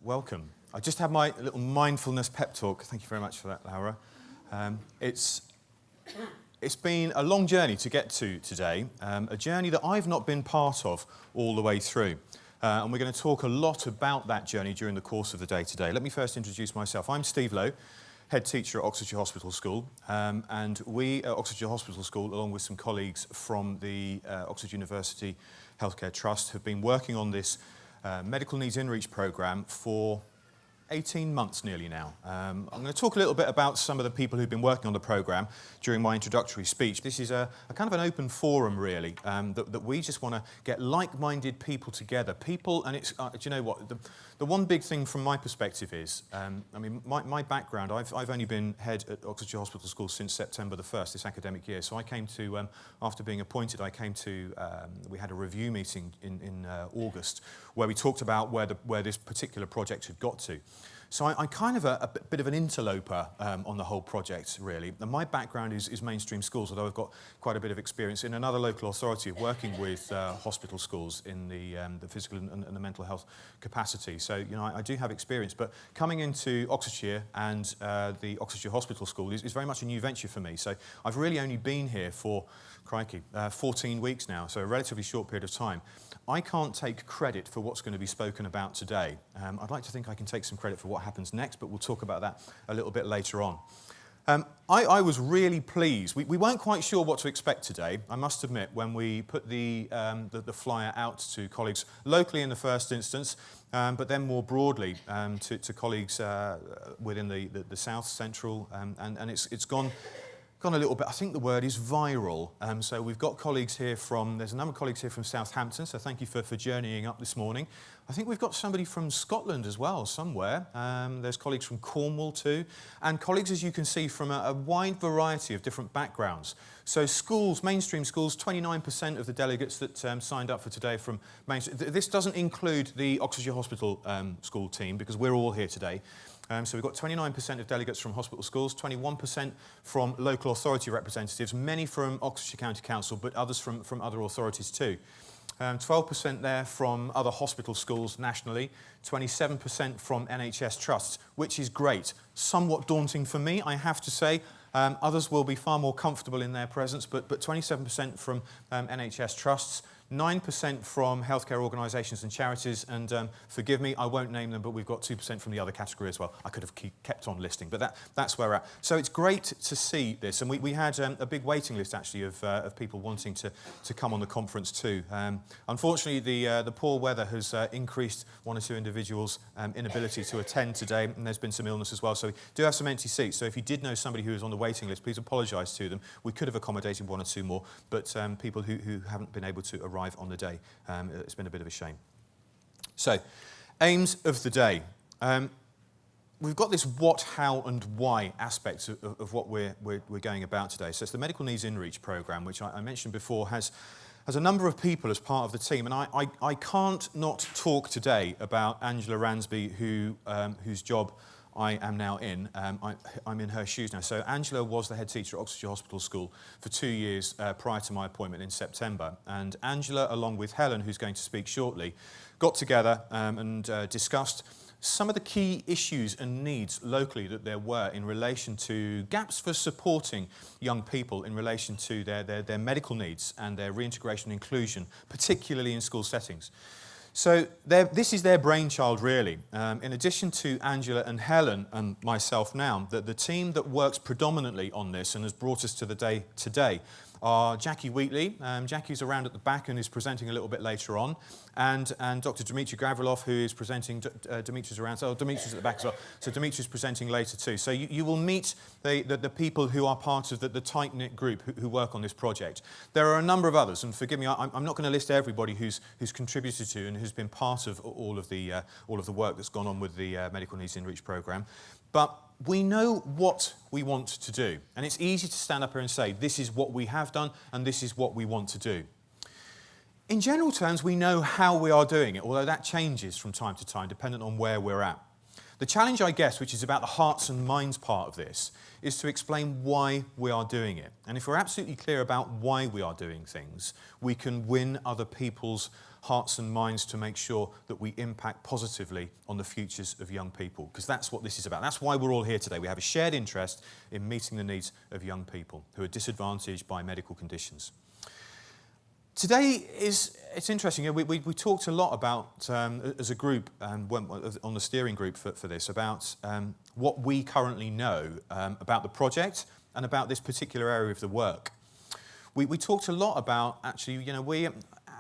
welcome. I just had my little mindfulness pep talk. Thank you very much for that, Laura. It's been a long journey to get to today, a journey that I've not been part of all the way through. And we're going to talk a lot about that journey during the course of the day today. Let me first introduce myself. I'm Steve Lowe, head teacher at Oxfordshire Hospital School, and we at Oxfordshire Hospital School, along with some colleagues from the Oxford University Healthcare Trust, have been working on this Medical Needs Inreach programme for 18 months nearly now. I'm going to talk a little bit about some of the people who've been working on the programme during my introductory speech. This is a kind of an open forum, really, that we just want to get like-minded people together. And it's, do you know what, the one big thing from my perspective is, I mean, my background, I've only been head at Oxfordshire Hospital School since September the 1st, this academic year. So I came to, after being appointed, we had a review meeting in August where we talked about where this particular project had got to. So I'm kind of a bit of an interloper on the whole project, really. And my background is mainstream schools, although I've got quite a bit of experience in another local authority of working with hospital schools in the physical and the mental health capacity. So, you know, I do have experience. But coming into Oxfordshire and the Oxfordshire Hospital School is very much a new venture for me. So I've really only been here for, 14 weeks now, so a relatively short period of time. I can't take credit for what's going to be spoken about today. I'd like to think I can take some credit for what happens next, but we'll talk about that a little bit later on. I was really pleased. We weren't quite sure what to expect today, I must admit, when we put the flyer out to colleagues locally in the first instance, but then more broadly to colleagues within the South Central, and it's gone a little bit. I think the word is viral. So we've got colleagues here there's a number of colleagues here from Southampton, so thank you for journeying up this morning. I think we've got somebody from Scotland as well, somewhere. There's colleagues from Cornwall too, and colleagues, as you can see, from a wide variety of different backgrounds. So schools, mainstream schools, 29% of the delegates that signed up for today from mainstream. This doesn't include the Oxfordshire Hospital School team, because we're all here today. So we've got 29% of delegates from hospital schools, 21% from local authority representatives, many from Oxfordshire County Council, but others from other authorities too. 12% there from other hospital schools nationally, 27% from NHS trusts, which is great. Somewhat daunting for me, I have to say. Others will be far more comfortable in their presence, but 27% from NHS trusts, 9% from healthcare organisations and charities, and forgive me, I won't name them, but we've got 2% from the other category as well. I could have kept on listing, but that's where we're at. So it's great to see this, and we had a big waiting list actually of people wanting to come on the conference too. Unfortunately, the poor weather has increased one or two individuals' inability to attend today, and there's been some illness as well. So we do have some empty seats. So if you did know somebody who was on the waiting list, please apologise to them. We could have accommodated one or two more, but people who haven't been able to arrive on the day, it's been a bit of a shame. So, aims of the day. We've got this what, how and why aspects of what we're going about today. So it's the Medical Needs Inreach programme, which I mentioned before, has a number of people as part of the team, and I can't not talk today about Angela Ransby, whose job I am now in. I'm in her shoes now. So Angela was the head teacher at Oxfordshire Hospital School for 2 years prior to my appointment in September. And Angela, along with Helen, who's going to speak shortly, got together and discussed some of the key issues and needs locally that there were in relation to gaps for supporting young people in relation to their medical needs and their reintegration and inclusion, particularly in school settings. So this is their brainchild, really. In addition to Angela and Helen and myself now, the team that works predominantly on this and has brought us to the day today are Jackie Wheatley. Jackie's around at the back and is presenting a little bit later on, and Dr. Dimitri Gavrilov, who is presenting. Dimitri's around, so Dimitri's at the back as well. So Dimitri's presenting later too. So you will meet the people who are part of the tight-knit group who work on this project. There are a number of others, and forgive me, I'm not going to list everybody who's contributed to and who's been part of all of the work that's gone on with the Medical Needs Inreach programme. But we know what we want to do, and it's easy to stand up here and say, this is what we have done, and this is what we want to do. In general terms, we know how we are doing it, although that changes from time to time, dependent on where we're at. The challenge, I guess, which is about the hearts and minds part of this, is to explain why we are doing it. And if we're absolutely clear about why we are doing things, we can win other people's hearts and minds to make sure that we impact positively on the futures of young people, because that's what this is about. That's why we're all here today. We have a shared interest in meeting the needs of young people who are disadvantaged by medical conditions. Today it's interesting. We talked a lot about, as a group, and on the steering group for this, about what we currently know about the project and about this particular area of the work. We talked a lot about, actually,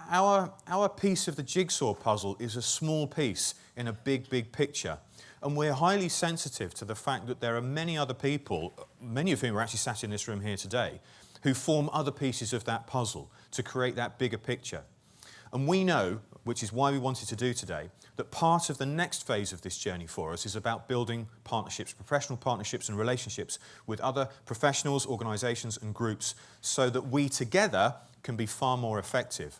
our piece of the jigsaw puzzle is a small piece in a big picture. And we're highly sensitive to the fact that there are many other people, many of whom are actually sat in this room here today, who form other pieces of that puzzle to create that bigger picture. And we know, which is why we wanted to do today, that part of the next phase of this journey for us is about building partnerships, professional partnerships and relationships with other professionals, organisations and groups, so that we together can be far more effective.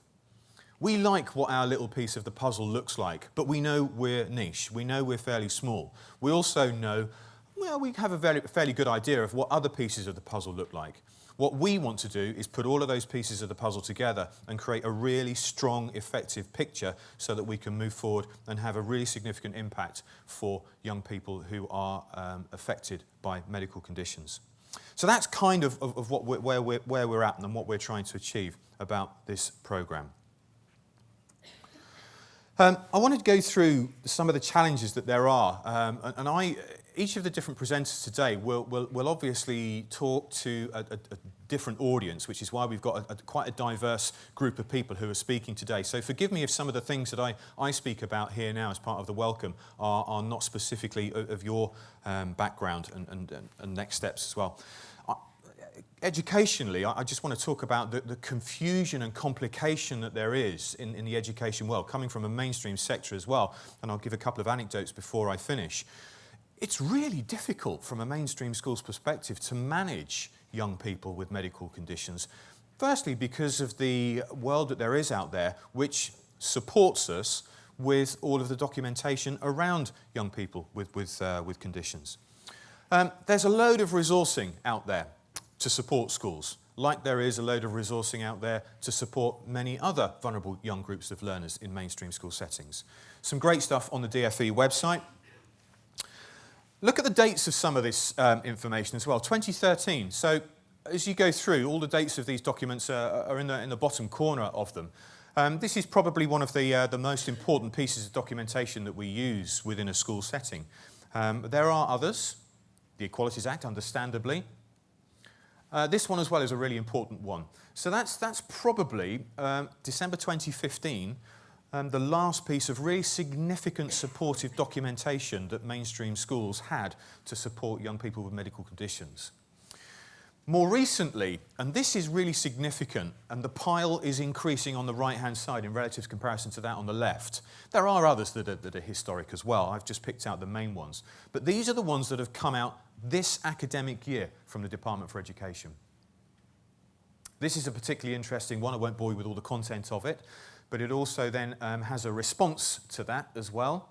We like what our little piece of the puzzle looks like, but we know we're niche. We know we're fairly small. We also know, well, we have a fairly good idea of what other pieces of the puzzle look like. What we want to do is put all of those pieces of the puzzle together and create a really strong, effective picture so that we can move forward and have a really significant impact for young people who are affected by medical conditions. So that's kind of where we're at and what we're trying to achieve about this programme. I wanted to go through some of the challenges that there are, each of the different presenters today will obviously talk to a different audience, which is why we've got quite a diverse group of people who are speaking today. So forgive me if some of the things that I speak about here now as part of the welcome are not specifically of your background and next steps as well. Educationally, I just want to talk about the confusion and complication that there is in the education world, coming from a mainstream sector as well, and I'll give a couple of anecdotes before I finish. It's really difficult from a mainstream school's perspective to manage young people with medical conditions. Firstly, because of the world that there is out there, which supports us with all of the documentation around young people with conditions. There's a load of resourcing out there to support schools, like there is a load of resourcing out there to support many other vulnerable young groups of learners in mainstream school settings. Some great stuff on the DFE website. Look at the dates of some of this information as well. 2013. So as you go through, all the dates of these documents are in the bottom corner of them. This is probably one of the most important pieces of documentation that we use within a school setting. There are others. The Equalities Act, understandably. This one as well is a really important one. So that's probably December 2015. The last piece of really significant supportive documentation that mainstream schools had to support young people with medical conditions. More recently, and this is really significant, and the pile is increasing on the right-hand side in relative comparison to that on the left. There are others that are historic as well. I've just picked out the main ones. But these are the ones that have come out this academic year from the Department for Education. This is a particularly interesting one. I won't bore you with all the content of it. But it also then has a response to that as well.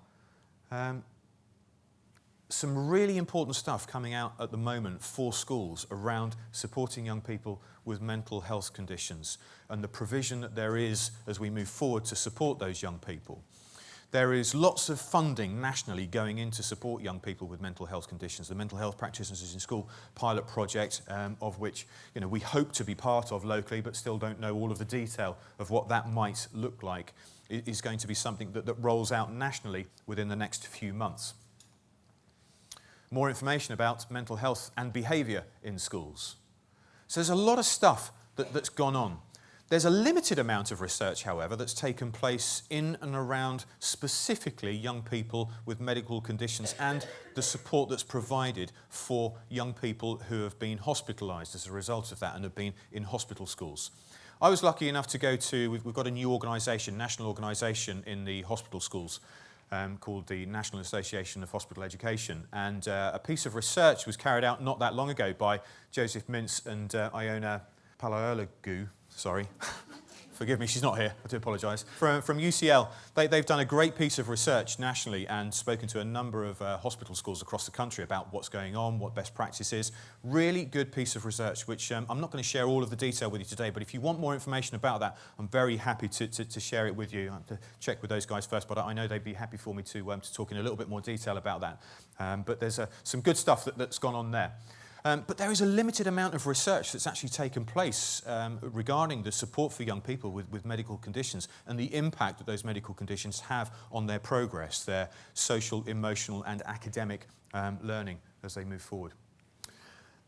Some really important stuff coming out at the moment for schools around supporting young people with mental health conditions and the provision that there is as we move forward to support those young people. There is lots of funding nationally going in to support young people with mental health conditions. The Mental Health Practitioners in School pilot project, of which we hope to be part of locally, but still don't know all of the detail of what that might look like, is going to be something that rolls out nationally within the next few months. More information about mental health and behaviour in schools. So there's a lot of stuff that's gone on. There's a limited amount of research, however, that's taken place in and around specifically young people with medical conditions and the support that's provided for young people who have been hospitalised as a result of that and have been in hospital schools. I was lucky enough to go to, we've got a new organisation, national organisation in the hospital schools called the National Association of Hospital Education, and a piece of research was carried out not that long ago by Joseph Mintz and Iona Palaeologu. Sorry, Forgive me, she's not here, I do apologise. From UCL, they've done a great piece of research nationally and spoken to a number of hospital schools across the country about what's going on, what best practice is. Really good piece of research, which I'm not going to share all of the detail with you today, but if you want more information about that, I'm very happy to share it with you. I have to check with those guys first, but I know they'd be happy for me to talk in a little bit more detail about that. But there's some good stuff that's gone on there. But there is a limited amount of research that's actually taken place regarding the support for young people with medical conditions and the impact that those medical conditions have on their progress, their social, emotional and academic learning as they move forward.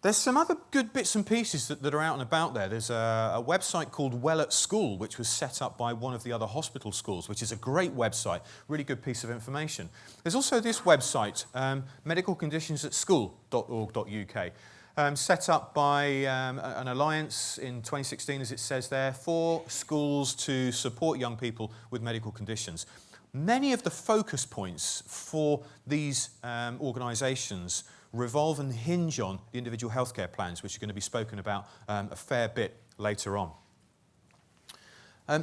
There's some other good bits and pieces that are out and about there. There's a website called Well at School, which was set up by one of the other hospital schools, which is a great website, really good piece of information. There's also this website, medicalconditionsatschool.org.uk, set up by an alliance in 2016, as it says there, for schools to support young people with medical conditions. Many of the focus points for these organisations revolve and hinge on the individual healthcare plans, which are going to be spoken about a fair bit later on.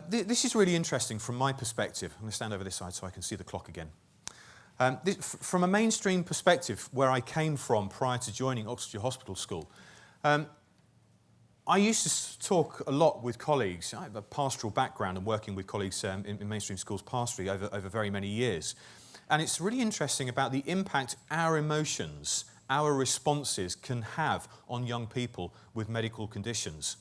This is really interesting from my perspective. I'm going to stand over this side so I can see the clock again. From a mainstream perspective, where I came from prior to joining Oxfordshire Hospital School, I used to talk a lot with colleagues. I have a pastoral background and working with colleagues in mainstream schools pastorally over very many years. And it's really interesting about the impact our emotions, our responses can have on young people with medical conditions.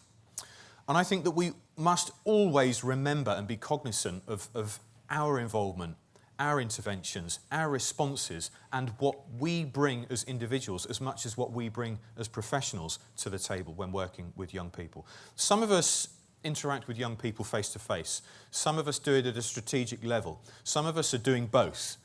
And I think that we must always remember and be cognizant of our involvement, our interventions, our responses, and what we bring as individuals as much as what we bring as professionals to the table when working with young people. Some of us interact with young people face to face. Some of us do it at a strategic level. Some of us are doing both.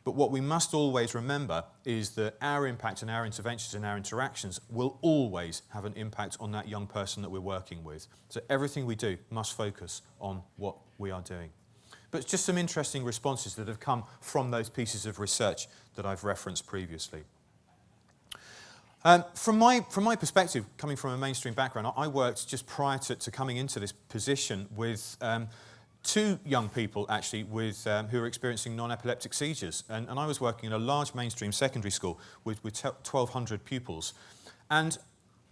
But what we must always remember is that our impact and our interventions and our interactions will always have an impact on that young person that we're working with. So everything we do must focus on what we are doing. But it's just some interesting responses that have come from those pieces of research that I've referenced previously. From my perspective, coming from a mainstream background, I worked just prior to coming into this position with two young people actually who are experiencing non-epileptic seizures. And I was working in a large mainstream secondary school with 1,200 pupils. And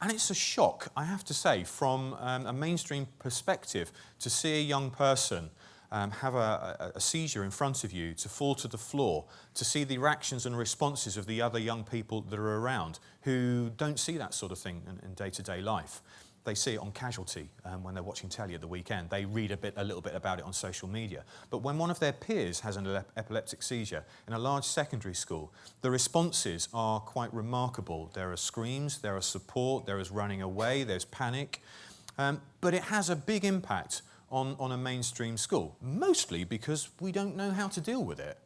it's a shock, I have to say, from a mainstream perspective to see a young person have a seizure in front of you, to fall to the floor, to see the reactions and responses of the other young people that are around who don't see that sort of thing in day-to-day life. They see it on Casualty when they're watching telly at the weekend. They read a little bit about it on social media. But when one of their peers has an epileptic seizure in a large secondary school, the responses are quite remarkable. There are screams, there are support, there is running away, there's panic. But it has a big impact on a mainstream school, mostly because we don't know how to deal with it.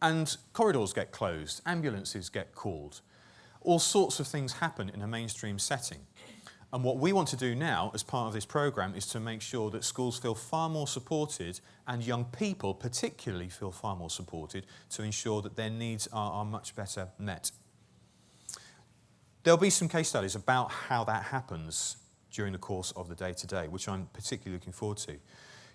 And corridors get closed, ambulances get called. All sorts of things happen in a mainstream setting. And what we want to do now, as part of this programme, is to make sure that schools feel far more supported and young people particularly feel far more supported to ensure that their needs are much better met. There'll be some case studies about how that happens during the course of the day-to-day, which I'm particularly looking forward to.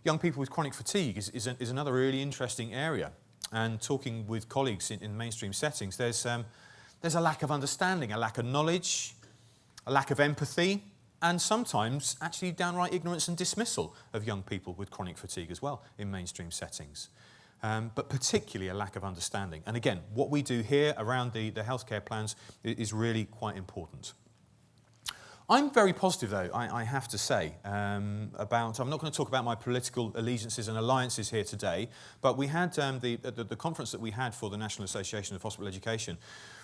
Young people with chronic fatigue is another really interesting area. And talking with colleagues in mainstream settings, there's a lack of understanding, a lack of knowledge, a lack of empathy, and sometimes actually downright ignorance and dismissal of young people with chronic fatigue as well in mainstream settings. But particularly a lack of understanding. And again, what we do here around the healthcare plans is really quite important. I'm very positive, though, I have to say, I'm not going to talk about my political allegiances and alliances here today, but we had the conference that we had for the National Association of Hospital Education.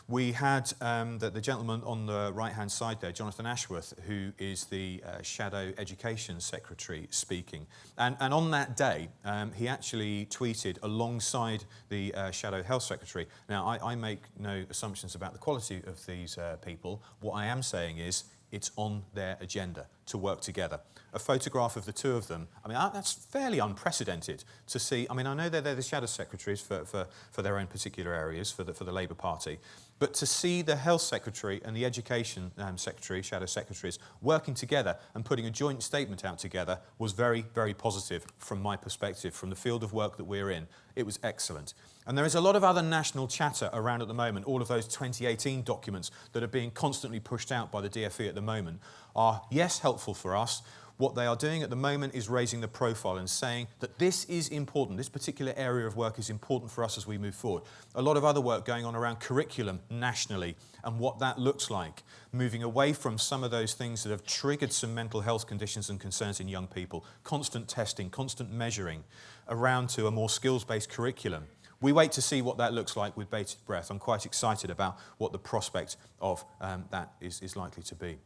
We had the gentleman on the right-hand side there, Jonathan Ashworth, who is the Shadow Education Secretary, speaking. And on that day, he actually tweeted alongside the Shadow Health Secretary. Now, I make no assumptions about the quality of these people. What I am saying is, it's on their agenda to work together. A photograph of the two of them, I mean, that's fairly unprecedented to see. I mean, I know they're the shadow secretaries for their own particular areas, for the Labour Party, but to see the Health Secretary and the Education Secretary, shadow secretaries, working together and putting a joint statement out together was very, very positive from my perspective, from the field of work that we're in. It was excellent. And there is a lot of other national chatter around at the moment. All of those 2018 documents that are being constantly pushed out by the DfE at the moment are, yes, helpful for us. What they are doing at the moment is raising the profile and saying that this is important. This particular area of work is important for us as we move forward. A lot of other work going on around curriculum nationally and what that looks like, moving away from some of those things that have triggered some mental health conditions and concerns in young people, constant testing, constant measuring, around to a more skills-based curriculum. We wait to see what that looks like with bated breath. I'm quite excited about what the prospect of that is likely to be.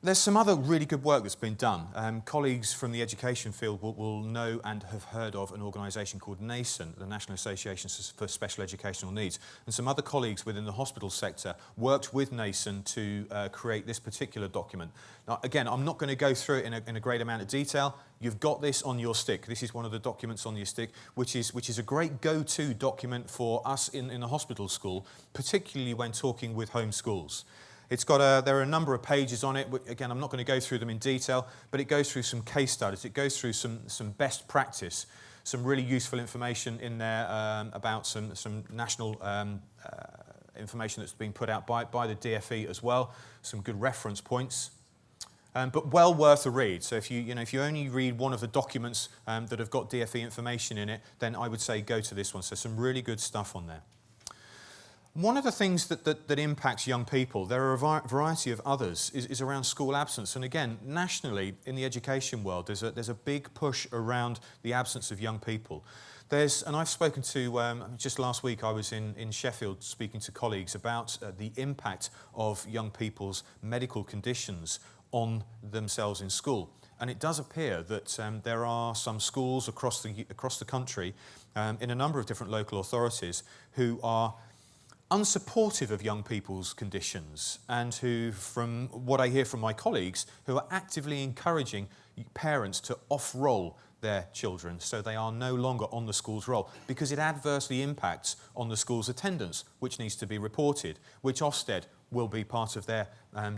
There's some other really good work that's been done. Colleagues from the education field will know and have heard of an organisation called NASEN, the National Association for Special Educational Needs. And some other colleagues within the hospital sector worked with NASEN to create this particular document. Now, again, I'm not going to go through it in a great amount of detail. You've got this on your stick. This is one of the documents on your stick, which is a great go-to document for us in the hospital school, particularly when talking with home schools. It's got there are a number of pages on it. Again, I'm not going to go through them in detail, but it goes through some case studies. It goes through some best practice, some really useful information in there about some national information that's been put out by the DfE as well. Some good reference points, but well worth a read. So if you only read one of the documents that have got DfE information in it, then I would say go to this one. So some really good stuff on there. One of the things that impacts young people, there are a variety of others, is around school absence. And again, nationally, in the education world, there's a big push around the absence of young people. And I've spoken to, just last week I was in Sheffield speaking to colleagues about the impact of young people's medical conditions on themselves in school. And it does appear that there are some schools across the country, in a number of different local authorities, who are unsupportive of young people's conditions and who, from what I hear from my colleagues, who are actively encouraging parents to off-roll their children so they are no longer on the school's roll because it adversely impacts on the school's attendance, which needs to be reported, which Ofsted will be part of their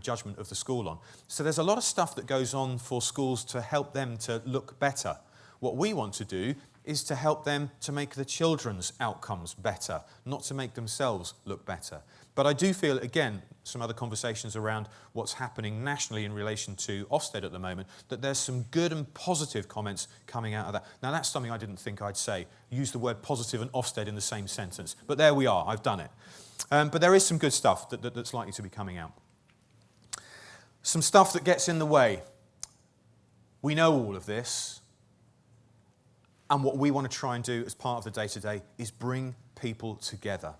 judgment of the school on. So there's a lot of stuff that goes on for schools to help them to look better. What we want to do is to help them to make the children's outcomes better, not to make themselves look better. But I do feel, again, some other conversations around what's happening nationally in relation to Ofsted at the moment, that there's some good and positive comments coming out of that. Now, that's something I didn't think I'd say, use the word positive and Ofsted in the same sentence. But there we are, I've done it. But there is some good stuff that's likely to be coming out. Some stuff that gets in the way. We know all of this. And what we want to try and do as part of the day-to-day is bring people together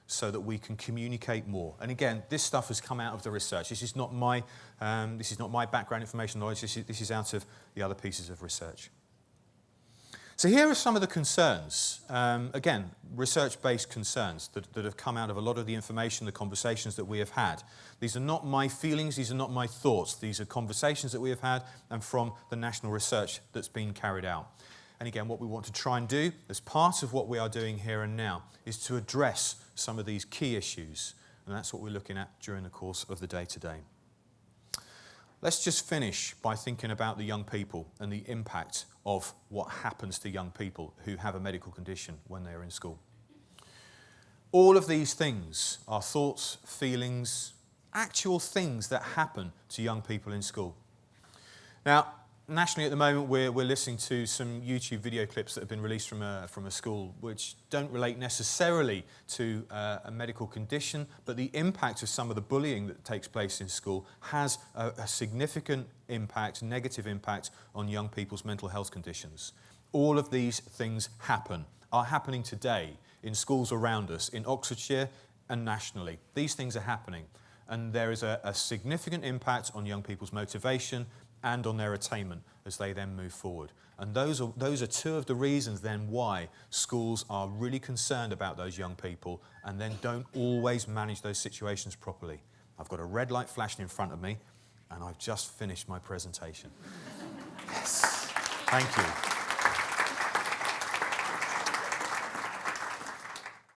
so that we can communicate more. And again, this stuff has come out of the research. This is not my background information knowledge. This is out of the other pieces of research. So here are some of the concerns, again, research-based concerns that have come out of a lot of the information, the conversations that we have had. These are not my feelings, these are not my thoughts. These are conversations that we have had and from the national research that's been carried out. And again, what we want to try and do as part of what we are doing here and now is to address some of these key issues. And that's what we're looking at during the course of the day today. Let's just finish by thinking about the young people and the impact of what happens to young people who have a medical condition when they are in school. All of these things are thoughts, feelings, actual things that happen to young people in school. Now, nationally at the moment, we're listening to some YouTube video clips that have been released from a school which don't relate necessarily to a medical condition, but the impact of some of the bullying that takes place in school has a significant impact, negative impact on young people's mental health conditions. All of these things are happening today in schools around us, in Oxfordshire and nationally. These things are happening, and there is a significant impact on young people's motivation and on their attainment as they then move forward. And those are two of the reasons then why schools are really concerned about those young people and then don't always manage those situations properly. I've got a red light flashing in front of me, and I've just finished my presentation. Yes. Thank you.